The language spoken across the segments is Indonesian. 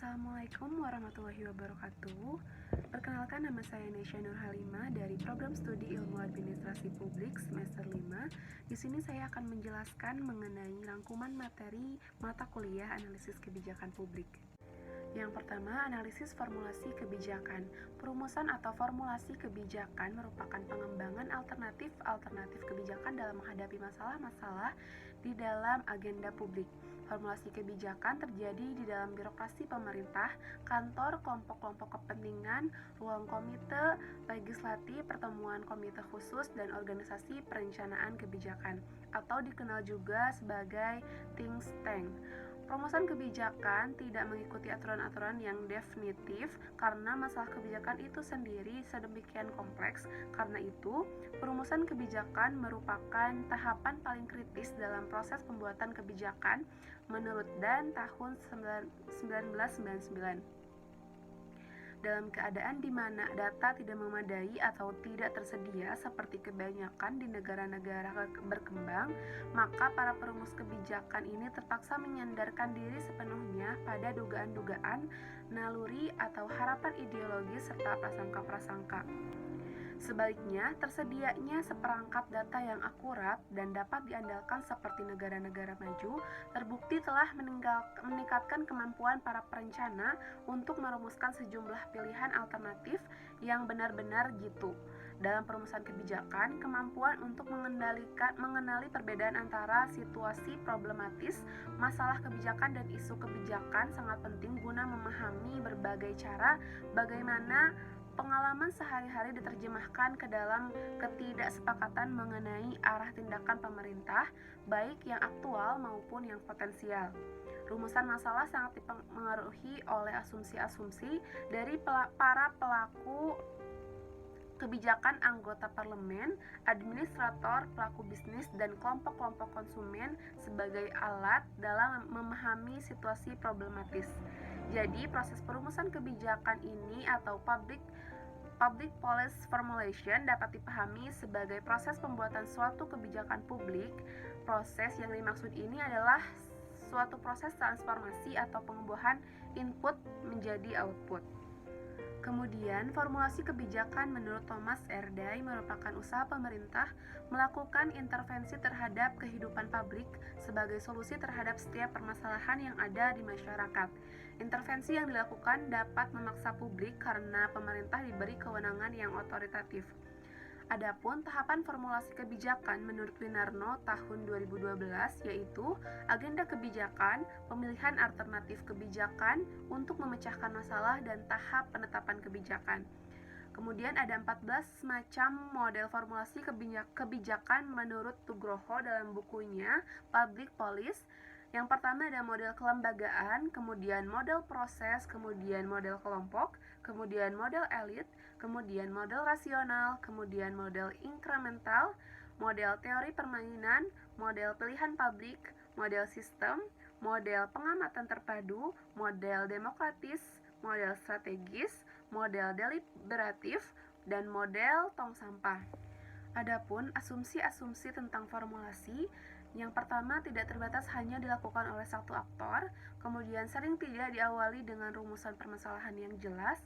Assalamualaikum warahmatullahi wabarakatuh. Perkenalkan, nama saya Nesya Nurhalimah dari Program Studi Ilmu Administrasi Publik semester 5. Di sini saya akan menjelaskan mengenai rangkuman materi mata kuliah analisis kebijakan publik. Yang pertama, analisis formulasi kebijakan. Perumusan atau formulasi kebijakan merupakan pengembangan alternatif kebijakan dalam menghadapi masalah-masalah di dalam agenda publik. Formulasi kebijakan terjadi di dalam birokrasi pemerintah, kantor, kelompok-kelompok kepentingan, ruang komite legislatif, pertemuan komite khusus, dan organisasi perencanaan kebijakan, atau dikenal juga sebagai think tank. Perumusan kebijakan tidak mengikuti aturan-aturan yang definitif karena masalah kebijakan itu sendiri sedemikian kompleks. Karena itu, perumusan kebijakan merupakan tahapan paling kritis dalam proses pembuatan kebijakan menurut Dan tahun 1999. Dalam keadaan di mana data tidak memadai atau tidak tersedia seperti kebanyakan di negara-negara berkembang, maka para perumus kebijakan ini terpaksa menyandarkan diri sepenuhnya pada dugaan-dugaan, naluri atau harapan ideologis serta prasangka-prasangka. Sebaliknya, tersedianya seperangkat data yang akurat dan dapat diandalkan seperti negara-negara maju terbukti telah meningkatkan kemampuan para perencana untuk merumuskan sejumlah pilihan alternatif yang benar-benar jitu. Dalam perumusan kebijakan, kemampuan untuk mengenali perbedaan antara situasi problematis, masalah kebijakan, dan isu kebijakan sangat penting guna memahami berbagai cara bagaimana pengalaman sehari-hari diterjemahkan ke dalam ketidaksepakatan mengenai arah tindakan pemerintah, baik yang aktual maupun yang potensial. Rumusan masalah sangat dipengaruhi oleh asumsi-asumsi dari para pelaku kebijakan, anggota parlemen, administrator, pelaku bisnis, dan kelompok-kelompok konsumen sebagai alat dalam memahami situasi problematis. Jadi, proses perumusan kebijakan ini atau public policy formulation dapat dipahami sebagai proses pembuatan suatu kebijakan publik. Proses yang dimaksud ini adalah suatu proses transformasi atau pengembuahan input menjadi output. Kemudian, formulasi kebijakan menurut Thomas R. Day merupakan usaha pemerintah melakukan intervensi terhadap kehidupan publik sebagai solusi terhadap setiap permasalahan yang ada di masyarakat. Intervensi yang dilakukan dapat memaksa publik karena pemerintah diberi kewenangan yang otoritatif. Adapun tahapan formulasi kebijakan menurut Winarno tahun 2012 yaitu agenda kebijakan, pemilihan alternatif kebijakan untuk memecahkan masalah, dan tahap penetapan kebijakan. Kemudian ada 14 macam model formulasi kebijakan menurut Tugroho dalam bukunya Public Policy. Yang pertama ada model kelembagaan, kemudian model proses, kemudian model kelompok, kemudian model elit, kemudian model rasional, kemudian model inkremental, model teori permainan, model pilihan publik, model sistem, model pengamatan terpadu, model demokratis, model strategis, model deliberatif, dan model tong sampah. Adapun asumsi-asumsi tentang formulasi, yang pertama tidak terbatas hanya dilakukan oleh satu aktor, kemudian sering tidak diawali dengan rumusan permasalahan yang jelas,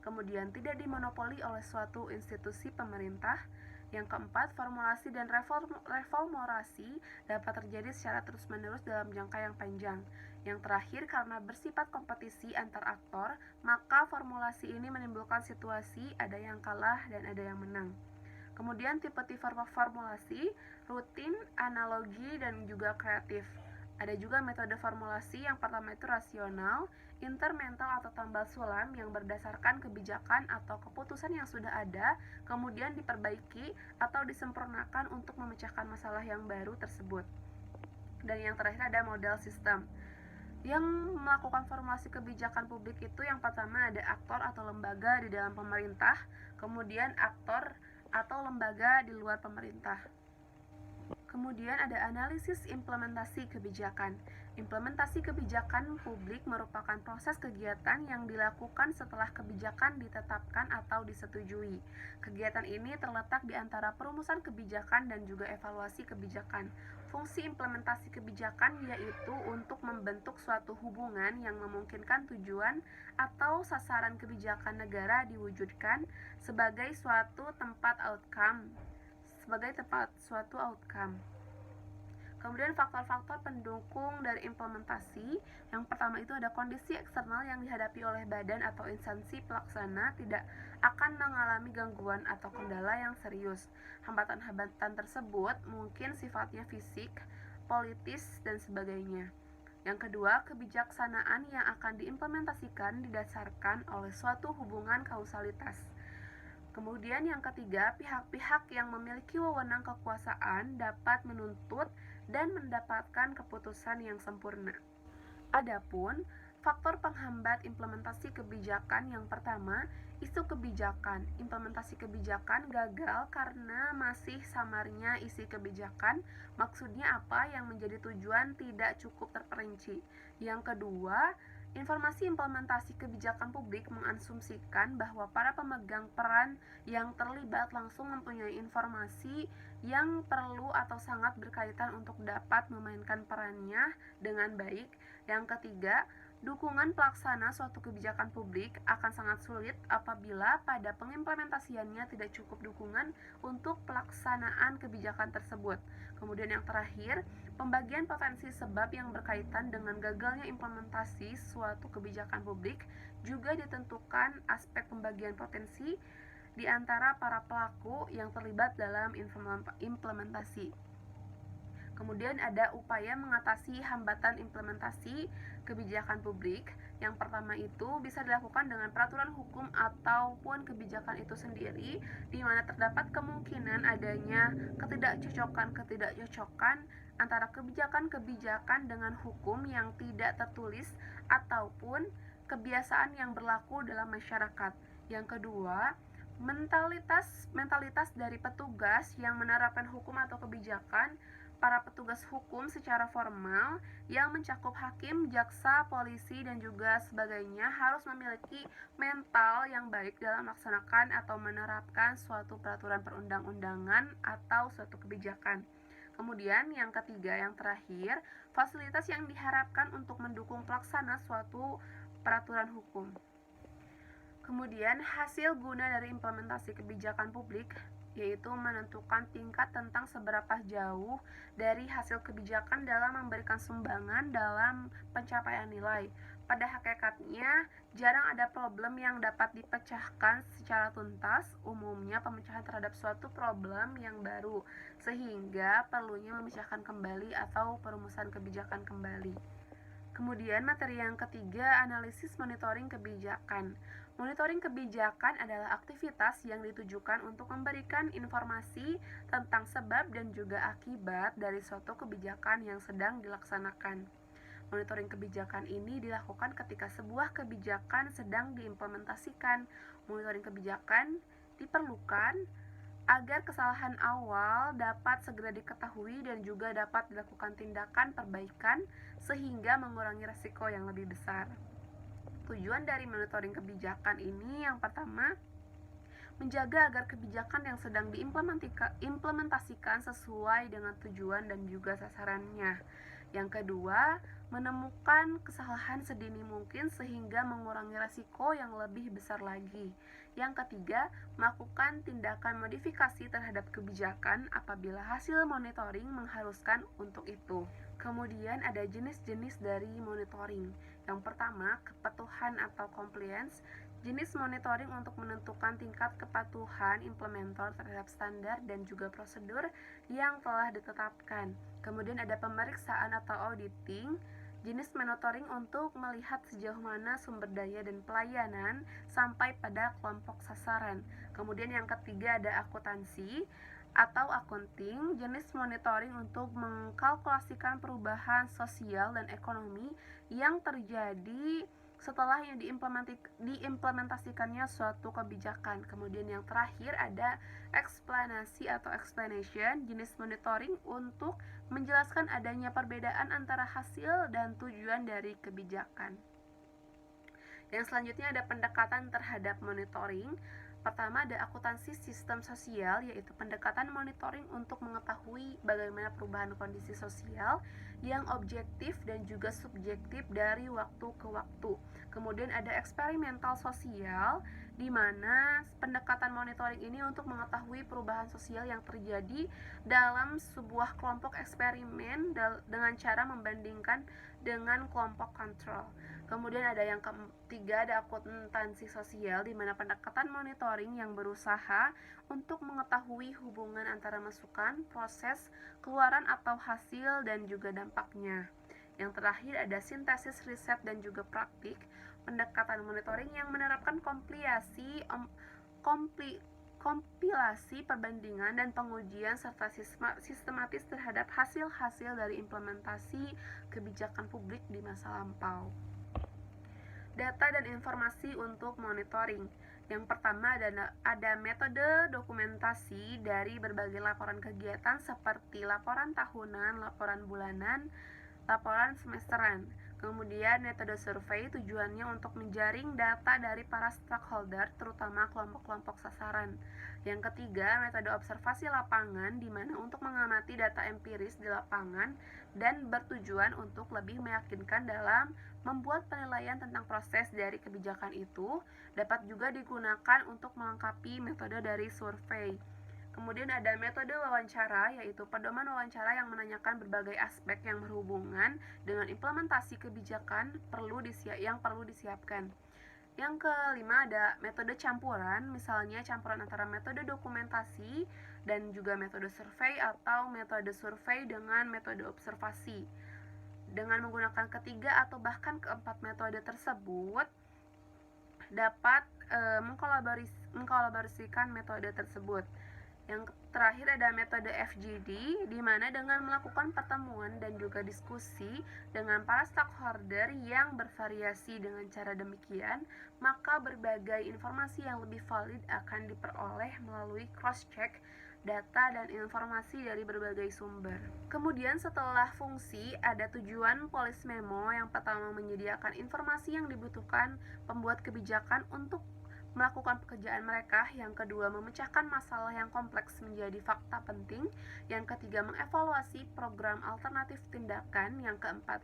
kemudian tidak dimonopoli oleh suatu institusi pemerintah. Yang keempat, formulasi dan reformulasi dapat terjadi secara terus-menerus dalam jangka yang panjang. Yang terakhir, karena bersifat kompetisi antar aktor, maka formulasi ini menimbulkan situasi ada yang kalah dan ada yang menang. Kemudian tipe-tipe formulasi, rutin, analogi, dan juga kreatif. Ada juga metode formulasi, yang pertama itu rasional, intermental atau tambal sulam yang berdasarkan kebijakan atau keputusan yang sudah ada, kemudian diperbaiki atau disempurnakan untuk memecahkan masalah yang baru tersebut. Dan yang terakhir ada model sistem. Yang melakukan formulasi kebijakan publik itu yang pertama ada aktor atau lembaga di dalam pemerintah, kemudian aktor atau lembaga di luar pemerintah. Kemudian ada analisis implementasi kebijakan. Implementasi kebijakan publik merupakan proses kegiatan yang dilakukan setelah kebijakan ditetapkan atau disetujui. Kegiatan ini terletak di antara perumusan kebijakan dan juga evaluasi kebijakan. Fungsi implementasi kebijakan yaitu untuk membentuk suatu hubungan yang memungkinkan tujuan atau sasaran kebijakan negara diwujudkan sebagai suatu outcome. Kemudian faktor-faktor pendukung dari implementasi, yang pertama itu ada kondisi eksternal yang dihadapi oleh badan atau instansi pelaksana tidak akan mengalami gangguan atau kendala yang serius. Hambatan-hambatan tersebut mungkin sifatnya fisik, politis, dan sebagainya. Yang kedua, kebijaksanaan yang akan diimplementasikan didasarkan oleh suatu hubungan kausalitas. Kemudian yang ketiga, pihak-pihak yang memiliki wewenang kekuasaan dapat menuntut dan mendapatkan keputusan yang sempurna. Adapun faktor penghambat implementasi kebijakan, yang pertama, isu kebijakan. Implementasi kebijakan gagal karena masih samarnya isi kebijakan, maksudnya apa yang menjadi tujuan tidak cukup terperinci. Yang kedua, informasi implementasi kebijakan publik mengasumsikan bahwa para pemegang peran yang terlibat langsung mempunyai informasi yang perlu atau sangat berkaitan untuk dapat memainkan perannya dengan baik. Yang ketiga, dukungan pelaksana suatu kebijakan publik akan sangat sulit apabila pada pengimplementasiannya tidak cukup dukungan untuk pelaksanaan kebijakan tersebut. Kemudian yang terakhir, pembagian potensi sebab yang berkaitan dengan gagalnya implementasi suatu kebijakan publik juga ditentukan aspek pembagian potensi di antara para pelaku yang terlibat dalam implementasi. Kemudian ada upaya mengatasi hambatan implementasi kebijakan publik. Yang pertama itu bisa dilakukan dengan peraturan hukum ataupun kebijakan itu sendiri, di mana terdapat kemungkinan adanya ketidakcocokan antara kebijakan-kebijakan dengan hukum yang tidak tertulis ataupun kebiasaan yang berlaku dalam masyarakat. Yang kedua, mentalitas dari petugas yang menerapkan hukum atau kebijakan. Para petugas hukum secara formal yang mencakup hakim, jaksa, polisi, dan juga sebagainya harus memiliki mental yang baik dalam melaksanakan atau menerapkan suatu peraturan perundang-undangan atau suatu kebijakan. Kemudian yang ketiga, yang terakhir, fasilitas yang diharapkan untuk mendukung pelaksana suatu peraturan hukum. Kemudian hasil guna dari implementasi kebijakan publik yaitu menentukan tingkat tentang seberapa jauh dari hasil kebijakan dalam memberikan sumbangan dalam pencapaian nilai. Pada hakikatnya, jarang ada problem yang dapat dipecahkan secara tuntas, umumnya pemecahan terhadap suatu problem yang baru, sehingga perlunya memecahkan kembali atau perumusan kebijakan kembali. Kemudian materi yang ketiga, analisis monitoring kebijakan. Monitoring kebijakan adalah aktivitas yang ditujukan untuk memberikan informasi tentang sebab dan juga akibat dari suatu kebijakan yang sedang dilaksanakan. Monitoring kebijakan ini dilakukan ketika sebuah kebijakan sedang diimplementasikan. Monitoring kebijakan diperlukan agar kesalahan awal dapat segera diketahui dan juga dapat dilakukan tindakan perbaikan sehingga mengurangi risiko yang lebih besar. Tujuan dari monitoring kebijakan ini yang pertama, menjaga agar kebijakan yang sedang diimplementasikan sesuai dengan tujuan dan juga sasarannya. Yang kedua, menemukan kesalahan sedini mungkin sehingga mengurangi risiko yang lebih besar lagi. Yang ketiga, melakukan tindakan modifikasi terhadap kebijakan apabila hasil monitoring mengharuskan untuk itu. Kemudian ada jenis-jenis dari monitoring. Yang pertama, kepatuhan atau compliance. Jenis monitoring untuk menentukan tingkat kepatuhan implementer terhadap standar dan juga prosedur yang telah ditetapkan. Kemudian ada pemeriksaan atau auditing. Jenis monitoring untuk melihat sejauh mana sumber daya dan pelayanan sampai pada kelompok sasaran. Kemudian yang ketiga ada akuntansi atau accounting, jenis monitoring untuk mengkalkulasikan perubahan sosial dan ekonomi yang terjadi setelah yang diimplementasikannya suatu kebijakan. Kemudian yang terakhir ada eksplanasi atau explanation, jenis monitoring untuk menjelaskan adanya perbedaan antara hasil dan tujuan dari kebijakan. Yang selanjutnya ada pendekatan terhadap monitoring. Pertama ada akuntansi sistem sosial, yaitu pendekatan monitoring untuk mengetahui bagaimana perubahan kondisi sosial yang objektif dan juga subjektif dari waktu ke waktu. Kemudian ada eksperimental sosial, di mana pendekatan monitoring ini untuk mengetahui perubahan sosial yang terjadi dalam sebuah kelompok eksperimen dengan cara membandingkan dengan kelompok kontrol. Kemudian ada yang ketiga, ada akuntansi sosial, di mana pendekatan monitoring yang berusaha untuk mengetahui hubungan antara masukan, proses, keluaran atau hasil, dan juga dampaknya. Yang terakhir ada sintesis riset dan juga praktik, pendekatan monitoring yang menerapkan kompilasi, perbandingan, dan pengujian serta sistematis terhadap hasil-hasil dari implementasi kebijakan publik di masa lampau. Data dan informasi untuk monitoring. Yang pertama ada metode dokumentasi dari berbagai laporan kegiatan seperti laporan tahunan, laporan bulanan, laporan semesteran. Kemudian metode survei tujuannya untuk menjaring data dari para stakeholder, terutama kelompok-kelompok sasaran. Yang ketiga, metode observasi lapangan, di mana untuk mengamati data empiris di lapangan dan bertujuan untuk lebih meyakinkan dalam membuat penilaian tentang proses dari kebijakan itu. Dapat juga digunakan untuk melengkapi metode dari survei. Kemudian ada metode wawancara, yaitu pedoman wawancara yang menanyakan berbagai aspek yang berhubungan dengan implementasi kebijakan yang perlu disiapkan. Yang kelima ada metode campuran, misalnya campuran antara metode dokumentasi dan juga metode survei atau metode survei dengan metode observasi. Dengan menggunakan ketiga atau bahkan keempat metode tersebut dapat mengkolaborasikan metode tersebut. Yang terakhir ada metode FGD, di mana dengan melakukan pertemuan dan juga diskusi dengan para stakeholder yang bervariasi. Dengan cara demikian, maka berbagai informasi yang lebih valid akan diperoleh melalui cross-check data dan informasi dari berbagai sumber. Kemudian setelah fungsi, ada tujuan polis memo. Yang pertama menyediakan informasi yang dibutuhkan pembuat kebijakan untuk melakukan pekerjaan mereka. Yang kedua, memecahkan masalah yang kompleks menjadi fakta penting. Yang ketiga, mengevaluasi program alternatif tindakan. Yang keempat,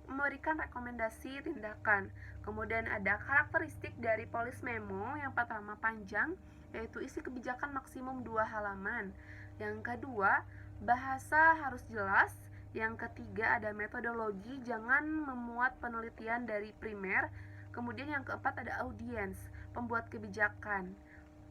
memberikan rekomendasi tindakan. Kemudian ada karakteristik dari polis memo. Yang pertama, panjang, yaitu isi kebijakan maksimum 2 halaman. Yang kedua, bahasa harus jelas. Yang ketiga, ada metodologi, jangan memuat penelitian dari primer. Kemudian yang keempat ada audiens, pembuat kebijakan.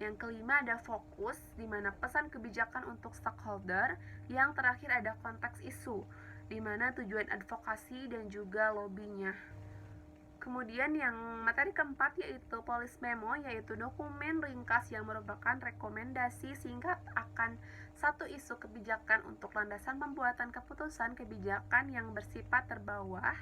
Yang kelima ada fokus, di mana pesan kebijakan untuk stakeholder. Yang terakhir ada konteks isu, di mana tujuan advokasi dan juga lobbynya. Kemudian yang materi keempat yaitu polis memo, yaitu dokumen ringkas yang merupakan rekomendasi singkat akan satu isu kebijakan untuk landasan pembuatan keputusan kebijakan yang bersifat terbawah.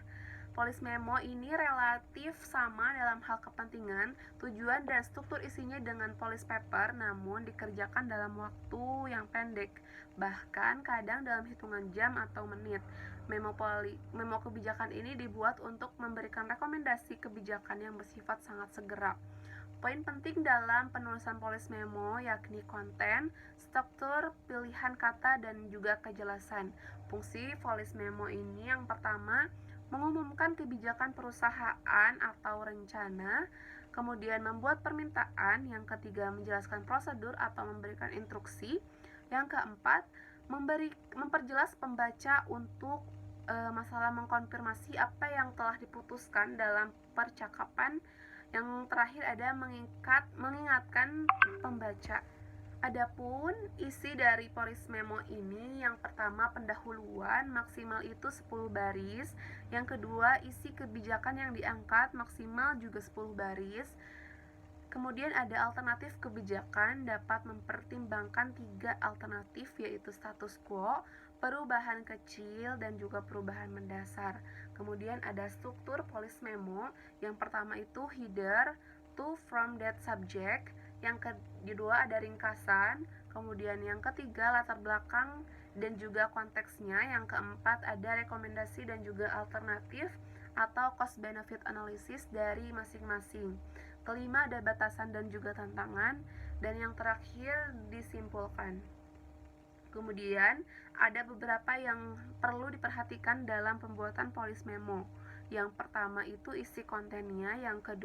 Polis memo ini relatif sama dalam hal kepentingan, tujuan, dan struktur isinya dengan polis paper, namun dikerjakan dalam waktu yang pendek, bahkan kadang dalam hitungan jam atau menit. Memo kebijakan ini dibuat untuk memberikan rekomendasi kebijakan yang bersifat sangat segera. Poin penting dalam penulisan polis memo yakni konten, struktur, pilihan kata, dan juga kejelasan. Fungsi polis memo ini yang pertama, mengumumkan kebijakan perusahaan atau rencana, kemudian membuat permintaan, yang ketiga menjelaskan prosedur atau memberikan instruksi, yang keempat memperjelas pembaca untuk masalah mengkonfirmasi apa yang telah diputuskan dalam percakapan, yang terakhir ada mengingatkan pembaca. Adapun isi dari polis memo ini, yang pertama pendahuluan, maksimal itu 10 baris. Yang kedua, isi kebijakan yang diangkat, maksimal juga 10 baris. Kemudian ada alternatif kebijakan, dapat mempertimbangkan 3 alternatif, yaitu status quo, perubahan kecil dan juga perubahan mendasar. Kemudian ada struktur polis memo. Yang pertama itu header, to from that subject. Yang kedua ada ringkasan. Kemudian yang ketiga latar belakang dan juga konteksnya. Yang keempat ada rekomendasi dan juga alternatif atau cost benefit analysis dari masing-masing. Kelima ada batasan dan juga tantangan. Dan yang terakhir disimpulkan. Kemudian ada beberapa yang perlu diperhatikan dalam pembuatan polis memo. Yang pertama itu isi kontennya, yang kedua